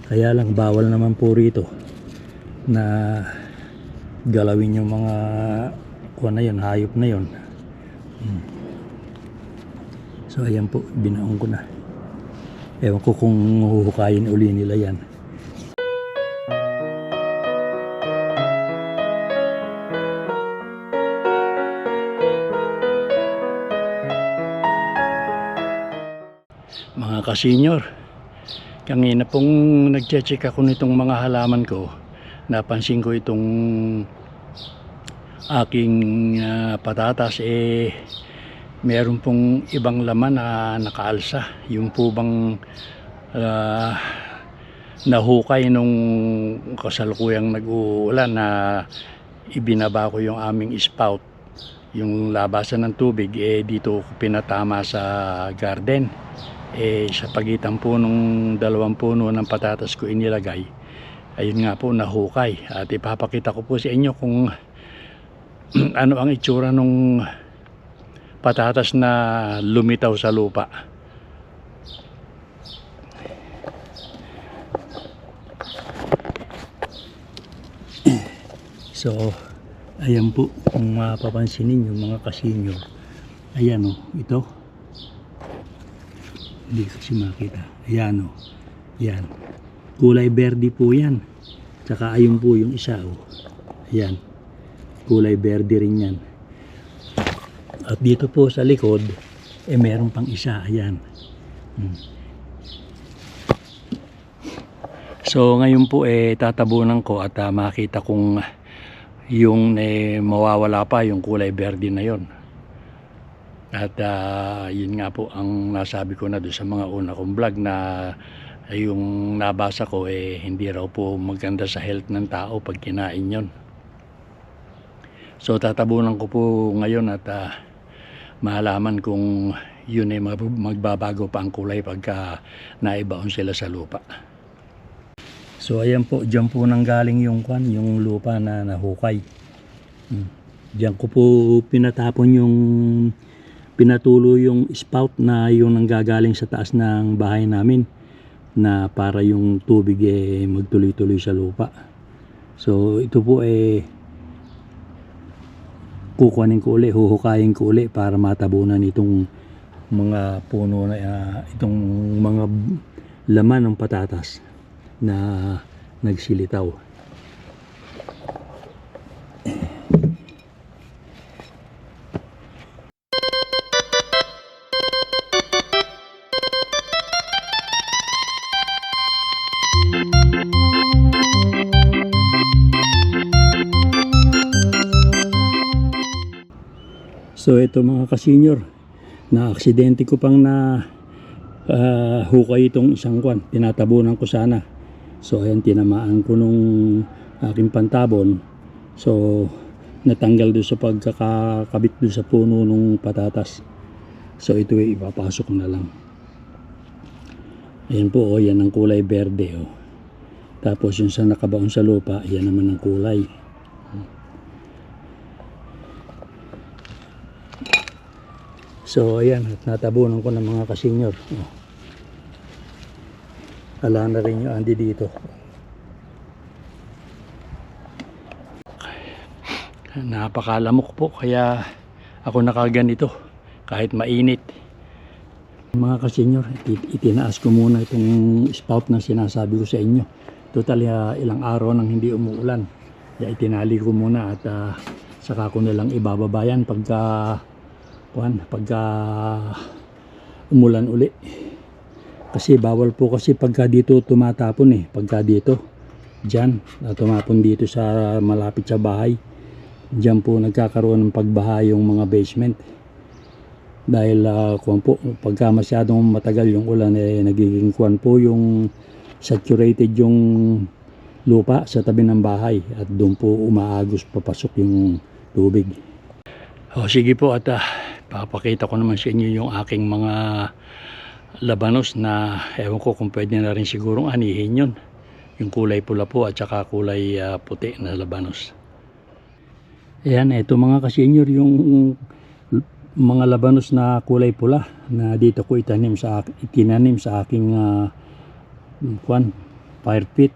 Kaya lang bawal naman po rito na galawin yung mga kuha na yun, hayop na yun. So ayan po, binaon ko na. Ewan ko kung huhukayin uli nila yan. Mga ka-senior, kanina pong nagche-check ako nitong mga halaman ko, napansin ko itong aking patatas meron pong ibang laman na nakaalsa. Yung po bang nahukay nung kasalukuyang nag-uulan na ibinaba ko yung aming spout, yung labasan ng tubig, dito ko pinatama sa garden. Sa pagitan po nung dalawang puno ng patatas ko inilagay, ayun nga po nahukay. At ipapakita ko po sa inyo kung ano ang itsura nung patatas na lumitaw sa lupa. So ayan po, kung mapapansin ninyo mga ka-senior, ayan o, ito hindi kasi makita, ayan o, yan, kulay berde po yan. Tsaka ayun po yung isa o, ayan, kulay berde rin yan. At dito po sa likod meron pang isa, ayan. So ngayon po tatabunan ko at makita kung yung mawawala pa yung kulay berde na yon. At yun nga po ang nasabi ko na doon sa mga una kong vlog, na yung nabasa ko hindi raw po maganda sa health ng tao pag kinain yon. So tatabunan ko po ngayon at malaman kung yun magbabago pa ang kulay pagka naibaon sila sa lupa. So ayan po, dyan po nanggaling yung lupa na nahukay. Diyan ko po pinatulo yung spout na yung nanggagaling sa taas ng bahay namin, na para yung tubig magtuloy-tuloy sa lupa. So ito po kukunin ko uli, huhukayin ko uli para matabunan itong mga puno na itong mga laman ng patatas na nagsilitaw. So ito mga ka-senior, na aksidente ko pang na hukay itong isang tinatabunan ko sana. So ayan, tinamaan ko nung aking pantabon. So natanggal doon sa pagkakabit doon sa puno nung patatas. So ito ipapasok na lang. Ayan po, yan ang kulay berde o. Tapos yung sa nakabaon sa lupa, yan naman ang kulay. So ayan, natabunan ko ng mga ka-senior. Ala na rin yung andi dito. Napakalamok po, kaya ako nakaganito kahit mainit. Mga ka-senior, itinaas ko muna itong spout na sinasabi ko sa inyo. Total ilang araw nang hindi umuulan. Kaya itinali ko muna at saka ko nalang ibababayan pagka umulan uli. Kasi bawal po kasi pagka dito tumatapon pagka dito dyan tumapon dito sa malapit sa bahay, dyan po nagkakaroon ng pagbaha yung mga basement. Dahil pagka masyadong matagal yung ulan nagiging po yung saturated yung lupa sa tabi ng bahay at doon po umaagos papasok yung tubig. Sige po, at papakita ko naman sa inyo yung aking mga labanos na ewan ko kung pwede na rin sigurong anihin yun. Yung kulay pula po at saka kulay puti na labanos. Ayan, ito mga ka-senior, yung mga labanos na kulay pula na dito ko itinanim sa aking fire pit.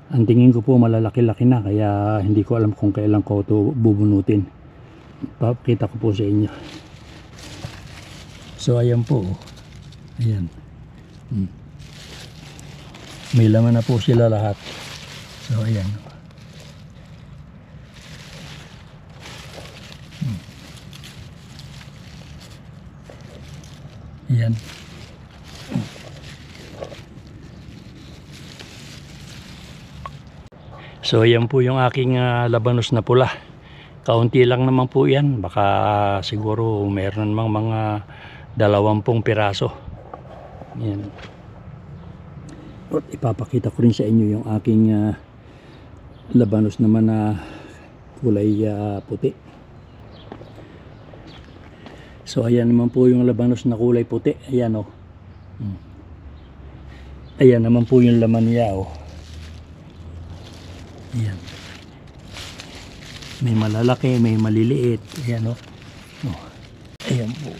Ang tingin ko po malalaki-laki na, kaya hindi ko alam kung kailan ko ito bubunutin. Papakita ko po sa inyo. So ayan po, ayan. May laman na po sila lahat. So ayan. Ayan. So ayan po yung aking labanos na pula. Kaunti lang naman po yan. Baka siguro meron namang mga 20 piraso. Ayan. At ipapakita ko rin sa inyo yung aking labanos naman na kulay puti. So ayan naman po yung labanos na kulay puti. Ayan o. Ayan naman po yung laman niya o. Ayan. May malalaki, may maliliit. Ayan o. Ayan po.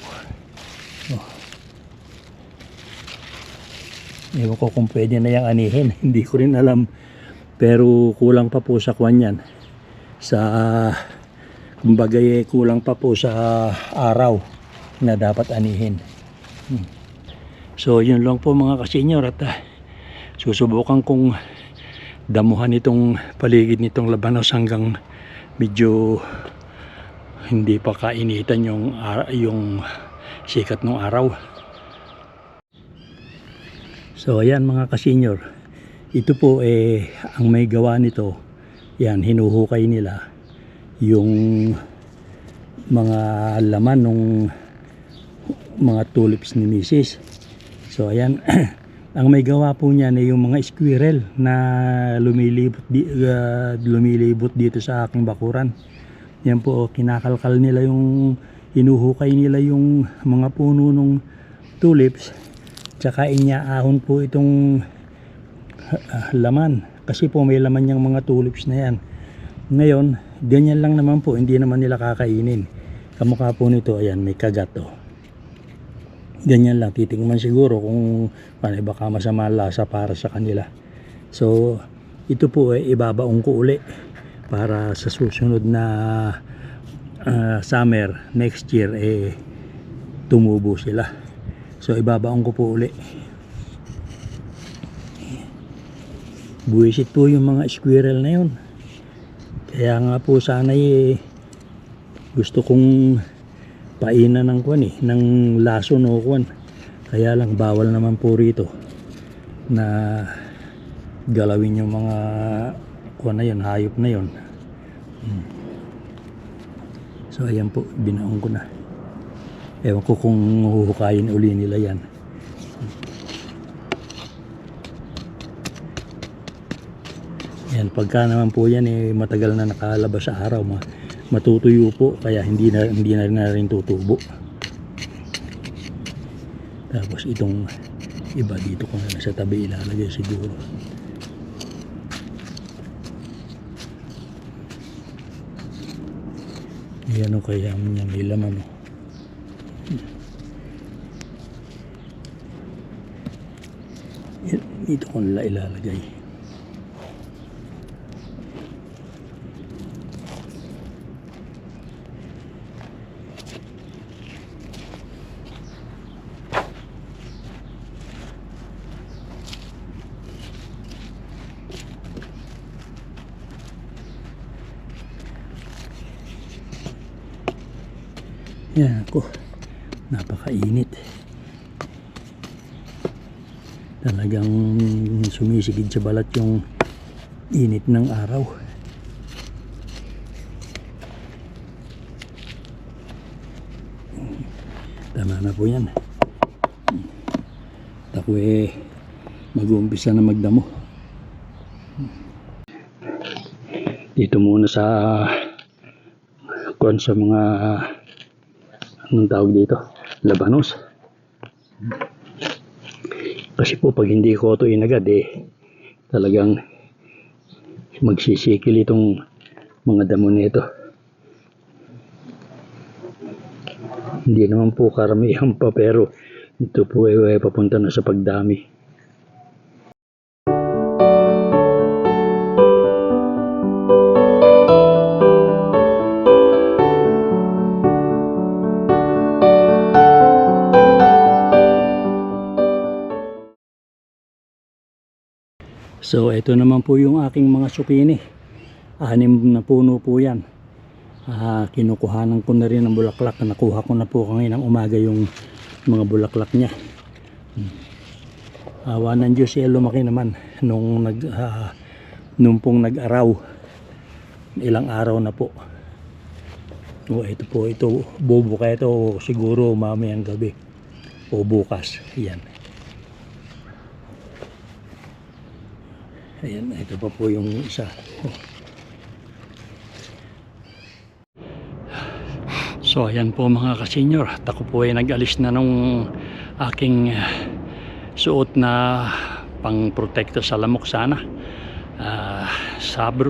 Ewan ko kung pwede na yung anihin. Hindi ko rin alam. Pero kulang pa po sa kwan yan. Kumbaga kulang pa po sa araw na dapat anihin. So yun lang po mga kasenyor. At susubukan kong damuhan itong paligid nitong labanos hanggang medyo hindi pa kainitan yung sikat ng araw. So ayan mga kasenyor, ito po ang may gawa nito, yan hinuhukay nila yung mga laman ng mga tulips ni Mrs. So ayan, ang may gawa po niyan ay yung mga squirrel na lumilibot dito sa aking bakuran. Yan po, kinakalkal nila hinuhukay nila yung mga puno ng tulips. Tsaka inyaahon po itong laman. Kasi po may laman yung mga tulips na yan. Ngayon, ganyan lang naman po. Hindi naman nila kakainin. Kamukha po nito, ayan, may kagat o. Ganyan lang. Titingnan siguro kung baka masama lasa para sa kanila. So, ito po ibabaong ko uli para sa susunod na summer next year tumubo sila. So ibabaon ko po uli. Buwisit po yung mga squirrel na yun. Kaya nga po sana gusto kong painan ng kwan ng laso no kwan. Kaya lang bawal naman po rito na galawin yung mga kwan na yun, hayop na yun. So ayan po, binaon ko na. Ewan ko kung huhukayin uli nila yan. Yan, pagka naman po yan matagal na nakalabas sa araw, matutuyo po, kaya hindi na rin tutubo. Tapos itong iba dito ko na sa tabi ilalagay siguro. Yan o, kaya may laman o. Dito ko nila ilalagay. Yan ako, napakainit. Talagang sumisigid sa balat yung init ng araw. Tama na po yan. Ako mag-uumpisa na magdamo. Dito muna sa mga anong tawag dito, labanos. Kasi po pag hindi ko ito inagad talagang magsisikil itong mga damo nito. Hindi naman po karamihan pa, pero ito po papunta na sa pagdami. So ito naman po yung aking mga sukini. 6 na puno po yan. Kinukuhanan ko na rin ng bulaklak. Nakuha ko na po kanina ng umaga yung mga bulaklak niya. Awa ng Diyos, lumaki naman nung pong nag-araw. Ilang araw na po. Ito po, ito bubuka ito siguro mamayang gabi o bukas. Ayan. Ayan, ito pa po yung isa. So ayan po mga kasenyor, at ako po ay nag-alis na nung aking suot na pang protekto sa lamok sana.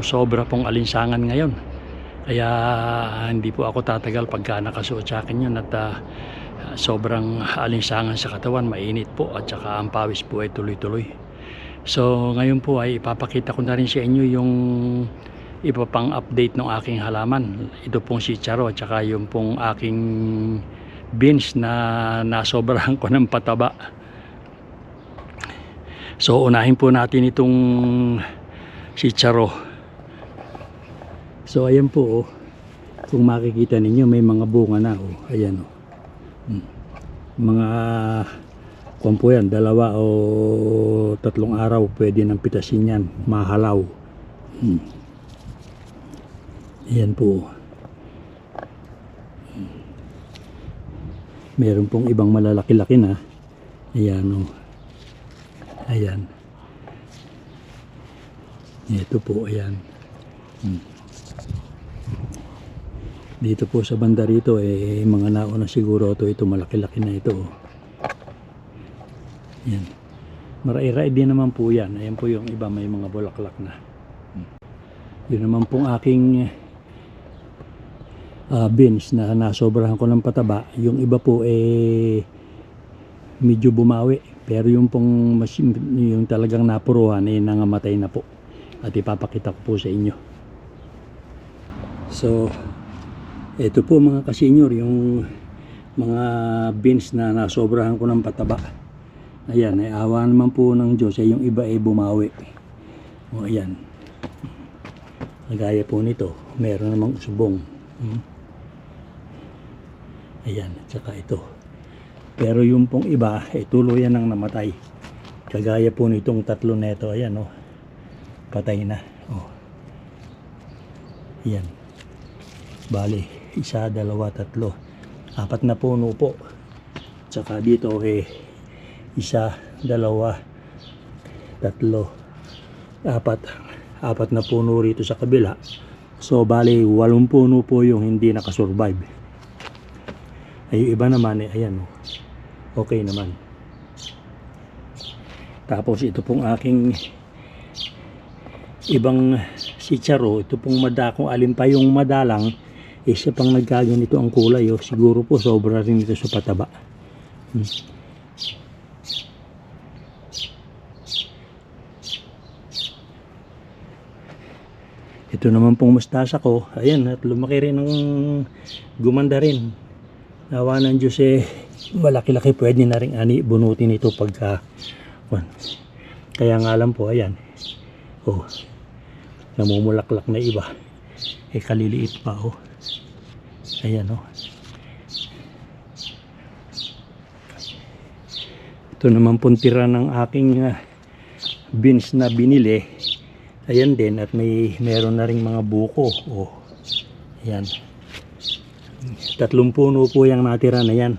Sobra pong alinsangan ngayon, kaya hindi po ako tatagal pagka nakasuot sa akin yun, at sobrang alinsangan sa katawan, mainit po, at saka ang pawis po ay tuloy-tuloy. So ngayon po ay ipapakita ko na rin sa inyo yung iba pang update ng aking halaman. Ito pong si Charo at saka yung pong aking beans na nasobrahan ko ng pataba. So unahin po natin itong si Charo. So ayan po, kung makikita ninyo may mga bunga na, ayan mga kung po yan, 2 o 3 araw pwede nang pitasin yan, mahalaw. Ayan po. Meron pong ibang malalaki-laki na. Ayan ayan. Ito po, ayan. Dito po sa banda rito mga nauna siguro ito malaki-laki na ito. Yan. Marai-rai din naman po yan. Ayan po yung iba, may mga bulaklak na. Yun naman pong aking beans na nasobrahan ko ng pataba. Yung iba po medyo bumawi. Pero yung pong yung talagang napuruhan nangamatay na po. At ipapakita ko po sa inyo. So, ito po mga kasenyor, yung mga beans na nasobrahan ko ng pataba. Ayan, awa naman po ng Diyos, yung iba bumawi. Ayan. Kagaya po nito, meron namang usbong. Ayan, at saka ito. Pero yung pong iba, tuluyan nang namatay. Kagaya po nitong 3 neto, ayan patay na. Ayan. Bali, 1, 2, 3. 4 na puno po. At saka dito 1, 2, 3, 4 na puno rito sa kabila. So bali 8 puno po yung hindi nakasurvive. Ay iba naman ayan okay naman. Tapos ito pong aking ibang si Charo, ito pong madakong alin pa yung madalang, isa pang nagkaganito ang kulay siguro po sobra rin ito sa pataba. Ito naman pong mustasa ko, ayan, at lumaki rin ng gumanda rin. Awa ng Diyos malaki-laki, pwede na rin bunutin ito pagka kaya nga lang po, ayan namumulaklak na iba, kaliliit pa ayan ito naman pong tira ng aking beans na binili. Ayan din, at meron na ring mga buko. Ayan. 3 puno po yung natira na yan.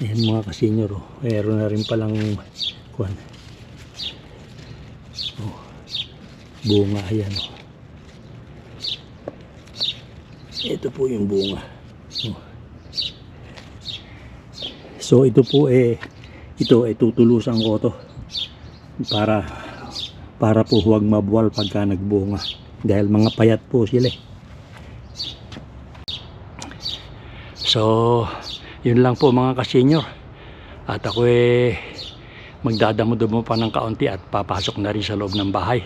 Ayan mga kasenyor. Meron na rin palang bunga. Ayan. Ito po yung bunga. So ito po tutulusan ko to para po huwag mabuwal pagka nagbunga, dahil mga payat po sila. So yun lang po mga kasenyor, at ako magdadamo-damo pa ng kaunti at papasok na rin sa loob ng bahay,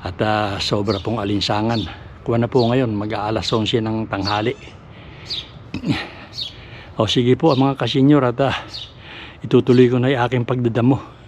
at sobra pong alinsangan. Kuha na po ngayon, mag-aalas 11 ng tanghali. Sige po mga kasenyor, at itutuloy ko na yung aking pagdadamo.